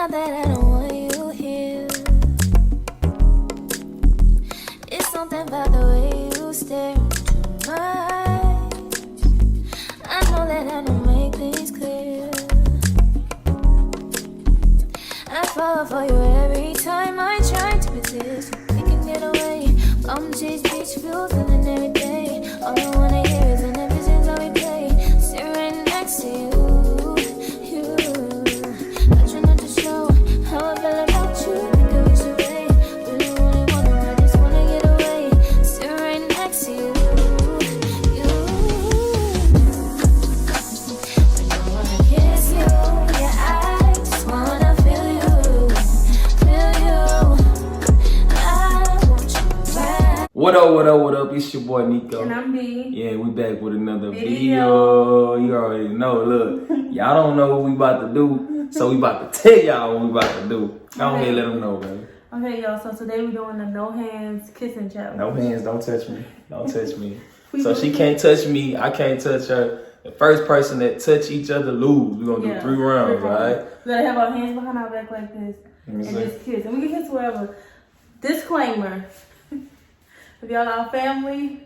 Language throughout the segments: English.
out that I don't want you here. It's something about the way you stare into my eyes. I know that I don't make things clear. I fall for you every time I try to resist. We can get away, I'm chase beach views and every day. All I wanna hear is an episode that we play. Sit right next to you. I try not to show how I feel about you. Think I wish away. Really wanna, I just wanna get away. Sit right next to you. I don't wanna kiss you. Yeah, I just wanna feel you. I want you back. What up, what up, what up? It's your boy Nico. And I'm B. Yeah, we back with another video. You already know. Look, y'all don't know what we about to do, so we about to tell y'all what we about to do. Go ahead, let them know, baby. Okay, y'all, so today we're doing the no hands kissing challenge. No hands, don't touch me. Don't touch me. So she can't touch me, I can't touch her. The first person that touch each other lose. We're gonna do 3 rounds, alright? We gotta have our hands behind our back like this and just kiss. And we can kiss wherever. Disclaimer. If y'all our family,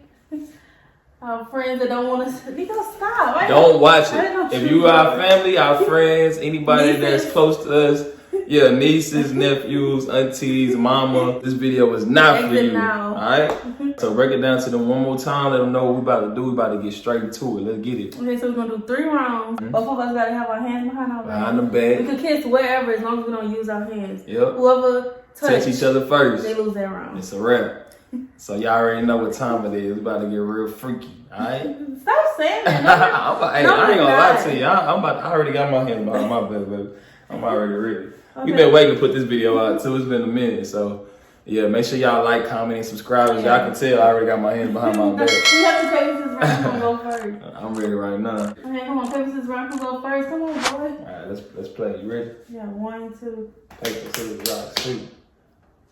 our friends that don't want to, Nico, stop. Don't watch it. If you our family, our friends, anybody that's close to us, yeah, nieces, nephews, aunties, mama, this video was not for you. Alright? So break it down to them one more time. Let them know what we about to do. We about to get straight to it. Let's get it. Okay, so we're gonna do 3 rounds. Both of us gotta have our hands behind our back. Behind the back. We can kiss wherever as long as we don't use our hands. Yep. Whoever touch each other first, they lose that round. It's a wrap. So y'all already know what time it is. We about to get real freaky. Alright? Stop saying that. I ain't gonna lie to you. I already got my hands behind my back, baby. I'm already ready. Okay. We been waiting to put this video out too. It's been a minute, so yeah. Make sure y'all like, comment, and subscribe. As y'all can tell, I already got my hands behind my back. We have to paper scissors round. Come go first. I'm ready right now. Okay, come on, paper scissors round. Come go first. Come on, boy. All right, let's play. You ready? Yeah, 1, 2. Paper, scissors, rock, shoot.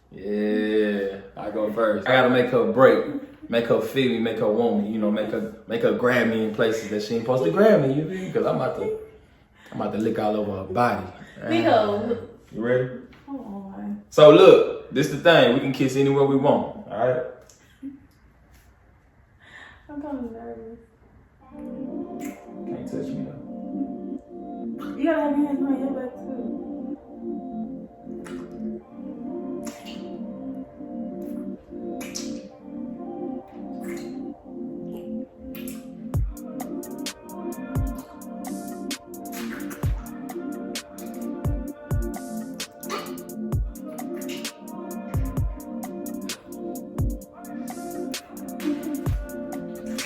Yeah, I go first. I gotta make her break, make her feel me, make her want me. You know, make her grab me in places that she ain't supposed to grab me. You feel? Because I'm about to lick all over her body. Nico. You ready? Come on. So look, this the thing. We can kiss anywhere we want. All right. I'm kind of nervous. Can't touch me though. You gotta have your hands behind your back too.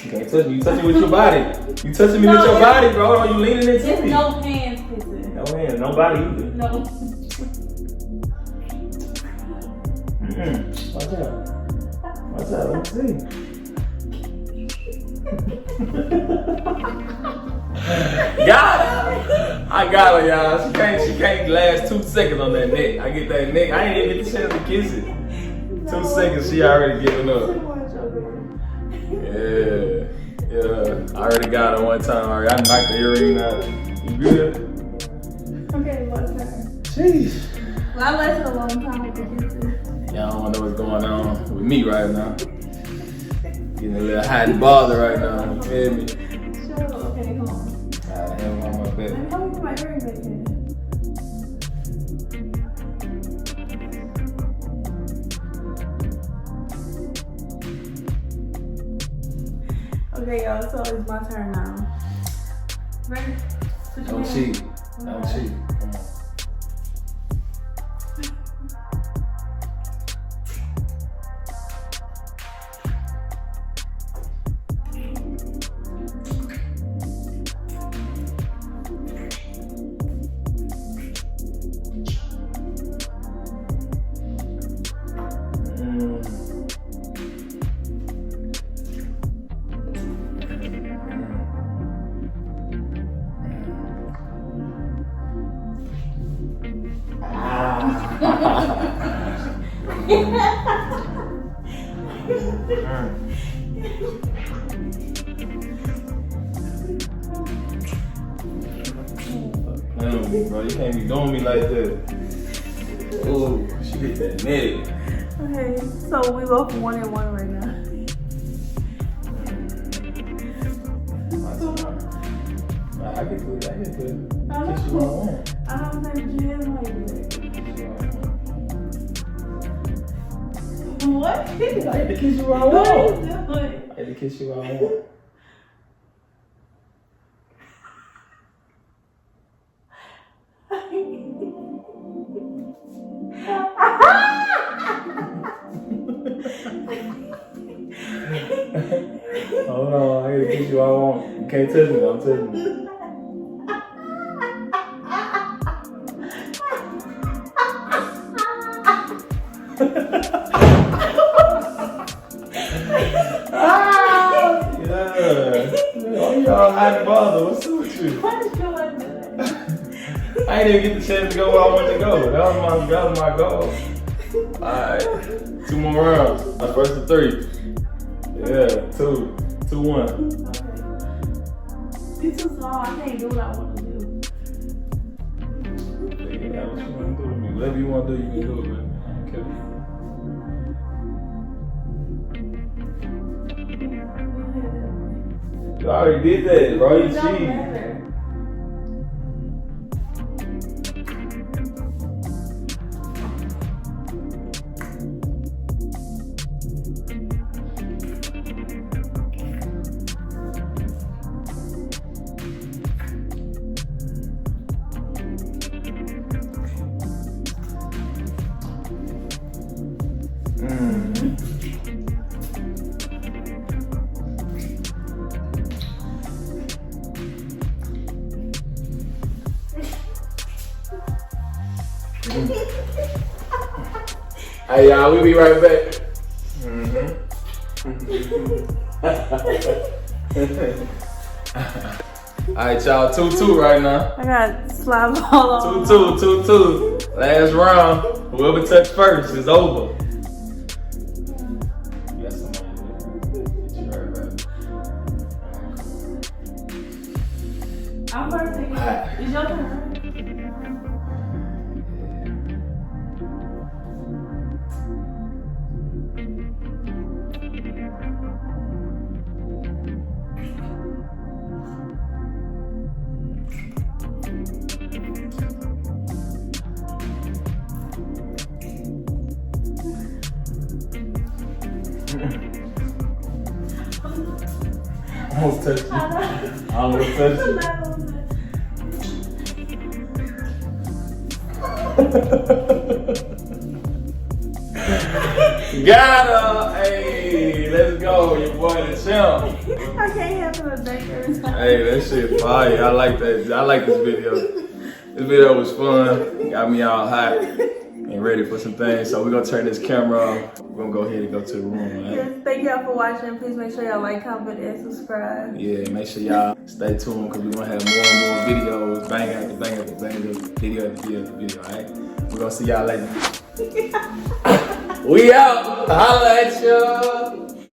You can't touch me. You touch me with your body. You touching me with your body, bro. Are you leaning into There's me? no hands kissing. No hands. No body either. No. Watch out. Watch out. Let's see. Got her. I got her, y'all. She can't last 2 seconds on that neck. I get that neck. I ain't even get the chance to kiss it. 2 seconds, she already giving up. Yeah. I already got her one time. I knocked the earring out. You good? Okay, what's that? Jeez. Well, I lasted a long time with the kisses. Y'all don't know what's going on with me right now. Getting a little hot and bothered right now. You feel me? Sure, okay, come on. I have on my back. And how you put my earring back in? Okay, y'all, so it's my turn now. Ready? Don't cheat. Don't cheat. Come on. handle me, bro. You can't be doing me like that. Oh, she hit that neck. Okay, so we both 1-1 right now. I can do it. Kiss you I all want. don't think you is like that. What? I had to kiss you all What want. are you doing? I had to kiss you all want. Hold on, I gotta kiss you all I want. You can't touch me, I'm touching you. Yeah. Y'all hot and bothered. What's up with you? Why did you like that? I ain't even get the chance to go where I want to go. That was my goal. Alright. 2 more rounds. My first to 3. Yeah, 2. 2-1. Okay. You too small. I can't do what I want to do. Yeah, what you want to do to me? Whatever you want to do, you can do it, man. I don't care. You already did that, bro. You It don't cheated. matter. Hey y'all, we'll be right back. Alright y'all, 2-2 right now. I got slime all on. 2-2. Last round. Whoever touched first is over. You got somebody there. Get you right back. I'm perfect. It's your turn. Almost touched you. Almost touched you. Got her! Hey, let's go. Your boy the champ. I can't have a date every time. Hey, that shit fire. I like that. I like this video. This video was fun. Got me all hot and ready for some things. So we're gonna turn this camera off. We're gonna go ahead and go to the room, right? Yes, thank y'all for watching. Please make sure y'all like, comment, and subscribe. Yeah, make sure y'all stay tuned because we're gonna have more and more videos. Bang after bang after bang after video after video after video, alright? We're gonna see y'all later. We out. Holla at y'all.